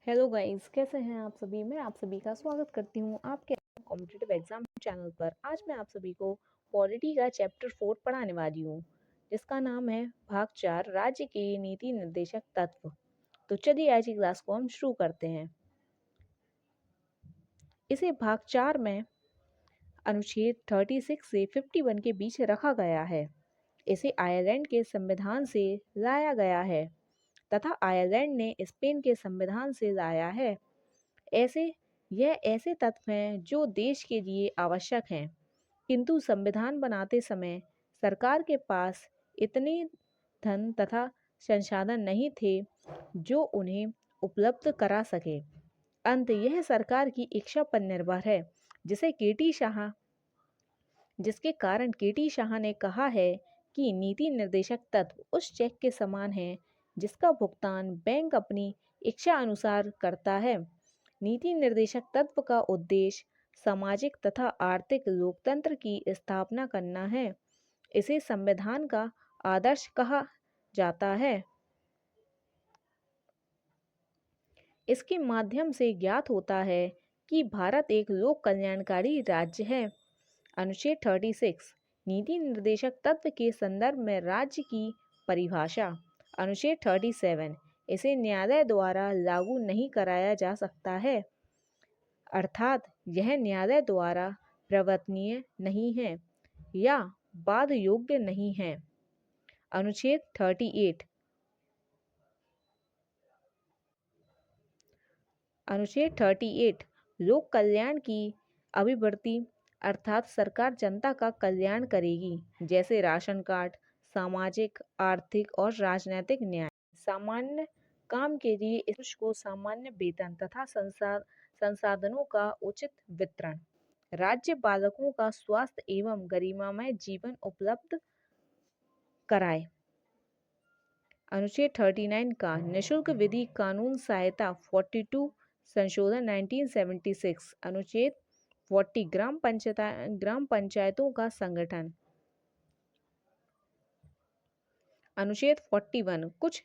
Hello guys, कैसे हैं आप सभी। मैं आप सभी का स्वागत करती हूँ आपके कॉम्पिटिटिव एग्जाम चैनल पर। आज मैं आप सभी को पॉलिटी का चैप्टर 4 पढ़ाने वाली हूँ, जिसका नाम है भाग 4 राज्य के नीति निर्देशक तत्व। तो चलिए आज की क्लास को हम शुरू करते हैं। इसे भाग 4 में अनुच्छेद 36 से 51 के बीच रखा गया है। इसे आयरलैंड के संविधान से लाया गया है तथा आयरलैंड ने स्पेन के संविधान से लाया है। यह ऐसे तत्व हैं जो देश के लिए आवश्यक हैं, किंतु संविधान बनाते समय सरकार के पास इतने धन तथा संसाधन नहीं थे जो उन्हें उपलब्ध करा सके। अंत यह सरकार की इच्छा पर निर्भर है, जिसके कारण केटी शाह ने कहा है कि नीति निर्देशक तत्व उस चेक के समान है जिसका भुगतान बैंक अपनी इच्छा अनुसार करता है। नीति निर्देशक तत्व का उद्देश्य सामाजिक तथा आर्थिक लोकतंत्र की स्थापना करना है। इसे संविधान का आदर्श कहा जाता है। इसके माध्यम से ज्ञात होता है कि भारत एक लोक कल्याणकारी राज्य है। अनुच्छेद 36 नीति निर्देशक तत्व के संदर्भ में राज्य की परिभाषा। अनुच्छेद 37 इसे न्यायालय द्वारा लागू नहीं कराया जा सकता है, अर्थात यह न्यायालय द्वारा प्रवर्तनीय नहीं है या बाध्य योग्य नहीं है। अनुच्छेद 38 लोक कल्याण की अभिवृद्धि, अर्थात सरकार जनता का कल्याण करेगी, जैसे राशन कार्ड, सामाजिक, आर्थिक और राजनीतिक न्याय, सामान्य काम के लिए इसको सामान्य वेतन तथा संसाधनों का उचित वितरण, राज्य बालकों का स्वास्थ्य एवं गरिमामय जीवन उपलब्ध कराए। अनुच्छेद 39 का निशुल्क विधि कानून सहायता 42 संशोधन 1976। अनुच्छेद 40 ग्राम पंचायतों का संगठन। अनुच्छेद 41 कुछ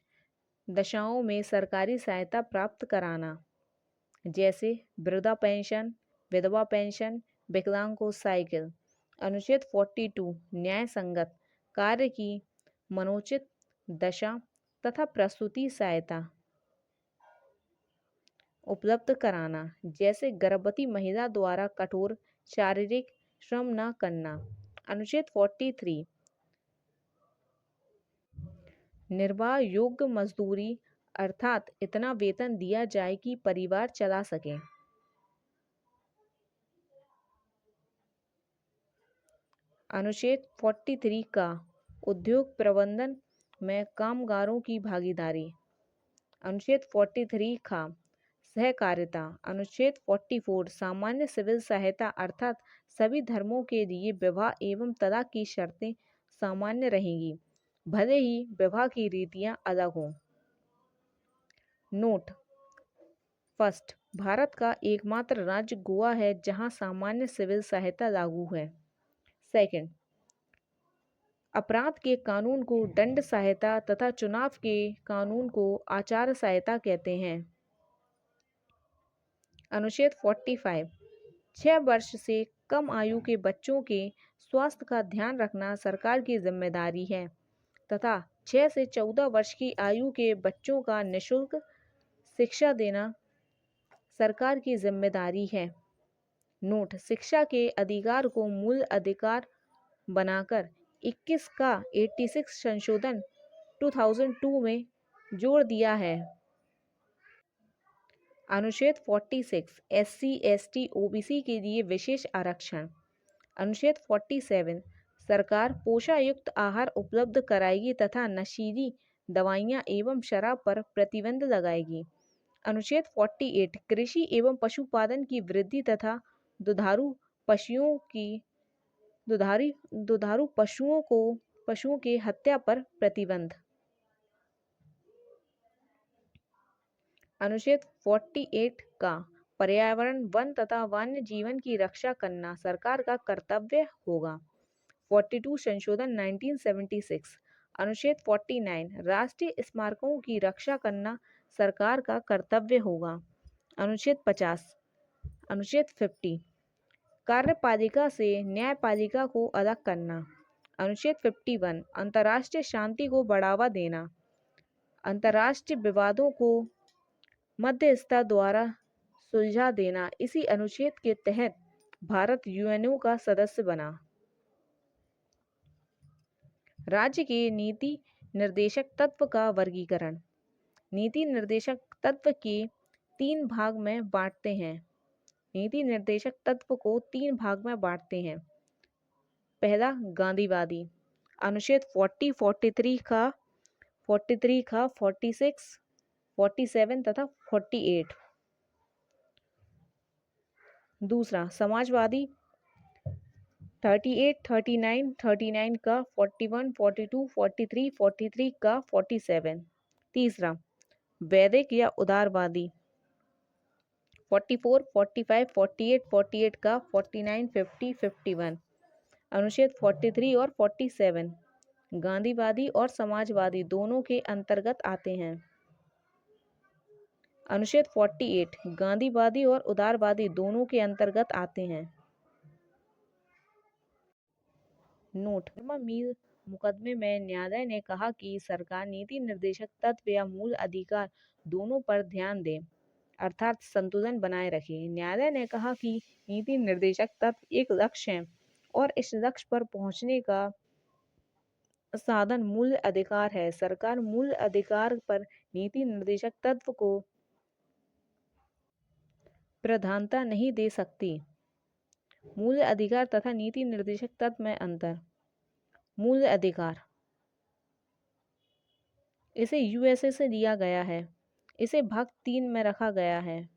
दशाओं में सरकारी सहायता प्राप्त कराना, जैसे वृद्धा पेंशन, विधवा पेंशन, विकलांग को साइकिल। अनुच्छेद 42 न्याय संगत कार्य की मनोचित दशा तथा प्रसूति सहायता उपलब्ध कराना, जैसे गर्भवती महिला द्वारा कठोर शारीरिक श्रम न करना। अनुच्छेद 43 निर्वाह योग्य मजदूरी, अर्थात इतना वेतन दिया जाए कि परिवार चला सके। अनुच्छेद 43 का उद्योग प्रबंधन में कामगारों की भागीदारी। अनुच्छेद 43 का सहकारिता। अनुच्छेद 44 सामान्य सिविल सहायता, अर्थात सभी धर्मों के लिए विवाह एवं तलाक की शर्तें सामान्य रहेंगी, भले ही विवाह की रीतियां अलग हों। नोट फर्स्ट, भारत का एकमात्र राज्य गोवा है जहां सामान्य सिविल सहायता लागू है। सेकंड, अपराध के कानून को दंड सहायता तथा चुनाव के कानून को आचार सहायता कहते हैं। अनुच्छेद 45 6 वर्ष से कम आयु के बच्चों के स्वास्थ्य का ध्यान रखना सरकार की जिम्मेदारी है तथा 6 से 14 वर्ष की आयु के बच्चों का निःशुल्क शिक्षा देना सरकार की जिम्मेदारी है। नोट शिक्षा के अधिकार को मूल अधिकार बनाकर 21 का 86 संशोधन 2002 में जोड़ दिया है। अनुच्छेद 46 SC, ST, OBC के लिए विशेष आरक्षण। अनुच्छेद 47 सरकार पोषायुक्त आहार उपलब्ध कराएगी तथा नशीली दवाइयाँ एवं शराब पर प्रतिबंध लगाएगी। अनुच्छेद 48 कृषि एवं पशुपालन की वृद्धि तथा दुधारू पशुओं के हत्या पर प्रतिबंध। अनुच्छेद 48 का पर्यावरण, वन तथा वन्य जीवन की रक्षा करना सरकार का कर्तव्य होगा। 42 संशोधन 1976। अनुच्छेद 49 राष्ट्रीय स्मारकों की रक्षा करना सरकार का कर्तव्य होगा। अनुच्छेद 50। अनुच्छेद 50, कार्यपालिका से न्यायपालिका को अलग करना। अनुच्छेद 51, अंतर्राष्ट्रीय शांति को बढ़ावा देना। अंतर्राष्ट्रीय विवादों को मध्यस्थता द्वारा सुलझा देना। इसी अनुच्छेद के तहत भारत यूएनओ का सदस्य बना। राज्य के नीति निर्देशक तत्व का वर्गीकरण। नीति निर्देशक तत्व के 3 भाग में बांटते हैं। नीति निर्देशक तत्व को 3 भाग में बांटते हैं। पहला, गांधीवादी। अनुच्छेद 40, 43 का 46, 47 तथा 48। दूसरा, समाजवादी। 38, 39 का 41, 42, 43, 43 का 47। तीसरा, वैदिक या उदारवादी। 44, 45, 48, 48 का 49, 50, 51। अनुच्छेद 43 और 47 गांधीवादी और समाजवादी दोनों के अंतर्गत आते हैं। अनुच्छेद 48 गांधीवादी और उदारवादी दोनों के अंतर्गत आते हैं। नोट, मील मुकदमे में न्यायालय ने कहा कि सरकार नीति निर्देशक तत्व या मूल अधिकार दोनों पर ध्यान दे, अर्थात संतुलन बनाए रखे। न्यायालय ने कहा कि नीति निर्देशक तत्व एक लक्ष्य है और इस लक्ष्य पर पहुंचने का साधन मूल अधिकार है। सरकार मूल अधिकार पर नीति निर्देशक तत्व को प्रधानता नहीं दे सकती। मूल अधिकार तथा नीति निर्देशक तत्व में अंतर। मूल अधिकार इसे यूएसए से लिया गया है। इसे भाग 3 में रखा गया है।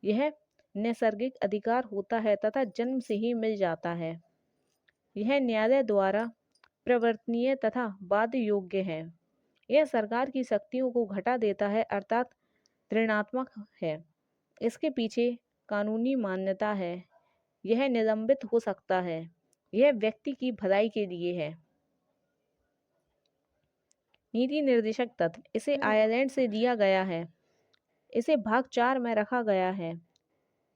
यह नैसर्गिक अधिकार होता है तथा जन्म से ही मिल जाता है। यह न्यायालय द्वारा प्रवर्तनीय तथा बाध्य योग्य है। यह सरकार की शक्तियों को घटा देता है, अर्थात ऋणात्मक है। इसके पीछे कानूनी मान्यता है। यह निलंबित हो सकता है। यह व्यक्ति की भलाई के लिए है। नीति निर्देशक तत्व इसे आयरलैंड से लिया गया है। इसे भाग 4 में रखा गया है।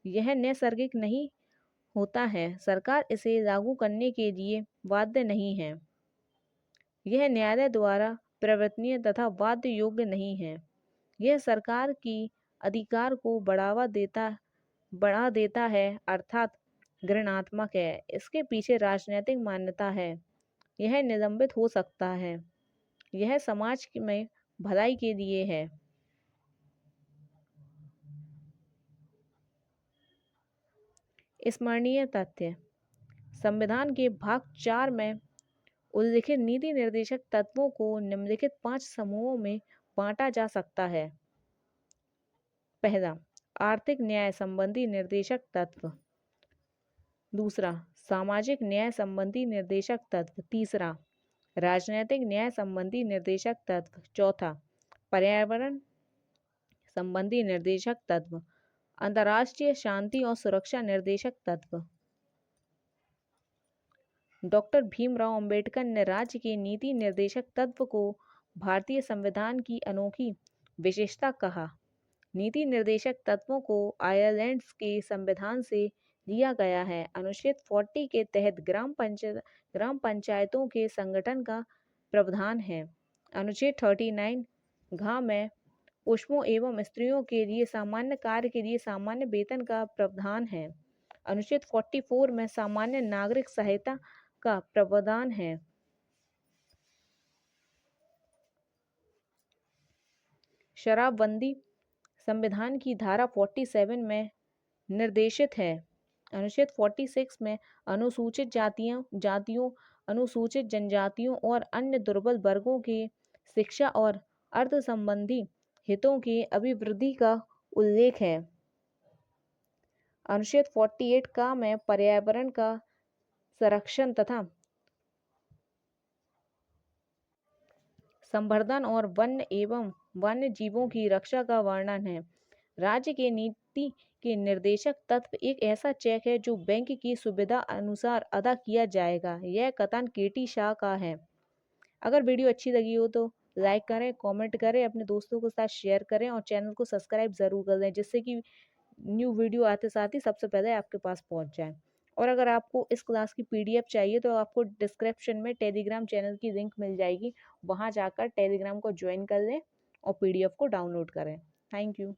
यह नैसर्गिक नहीं होता है। सरकार इसे लागू करने के लिए बाध्य नहीं है। यह न्यायालय द्वारा प्रवर्तनीय तथा बाध्य योग्य नहीं है। यह सरकार की अधिकार को बढ़ा देता है, अर्थात घृणात्मक है। इसके पीछे राजनीतिक मान्यता है। यह निलंबित हो सकता है। यह समाज में भलाई के लिए है। स्मरणीय तथ्य, संविधान के भाग 4 में उल्लिखित नीति निर्देशक तत्वों को निम्नलिखित 5 समूहों में बांटा जा सकता है। पहला, आर्थिक न्याय संबंधी निर्देशक तत्व। दूसरा, सामाजिक न्याय संबंधी निर्देशक तत्व। तीसरा, राजनीतिक न्याय संबंधी निर्देशक तत्व। चौथा, पर्यावरण संबंधी निर्देशक तत्व। अंतर्राष्ट्रीय शांति और सुरक्षा निर्देशक तत्व। डॉक्टर भीमराव अंबेडकर ने राज्य के नीति निर्देशक तत्व को भारतीय संविधान की अनोखी विशेषता कहा। नीति निर्देशक तत्वों को आयरलैंड के संविधान से लिया गया है। अनुच्छेद 40 के तहत ग्राम पंचायतों के संगठन का प्रावधान है। अनुच्छेद 39 घ में पुरुषों एवं स्त्रियों के लिए सामान्य कार्य के लिए सामान्य वेतन का प्रावधान है। अनुच्छेद 44 में सामान्य नागरिक सहायता का प्रावधान है। शराबबंदी संविधान की धारा 47 में निर्देशित है। अनुच्छेद 46 में अनुसूचित जातियों, अनुसूचित जनजातियों और अन्य दुर्बल वर्गों के शिक्षा और अर्थ संबंधी हितों की अभिवृद्धि का उल्लेख है। अनुच्छेद 48 का में पर्यावरण का संरक्षण तथा संवर्धन और वन्य एवं वन्य जीवों की रक्षा का वर्णन है। राज्य के नीति के निर्देशक तत्व एक ऐसा चेक है जो बैंक की सुविधा अनुसार अदा किया जाएगा। यह कथन केटी शाह का है। अगर वीडियो अच्छी लगी हो तो लाइक करें, कमेंट करें, अपने दोस्तों के साथ शेयर करें और चैनल को सब्सक्राइब ज़रूर कर दें, जिससे कि न्यू वीडियो आते साथ ही सबसे पहले आपके पास पहुंच जाए। और अगर आपको इस क्लास की पीडीएफ चाहिए तो आपको डिस्क्रिप्शन में टेलीग्राम चैनल की लिंक मिल जाएगी, वहां जाकर टेलीग्राम को ज्वाइन कर लें और पीडीएफ को डाउनलोड करें। Thank you.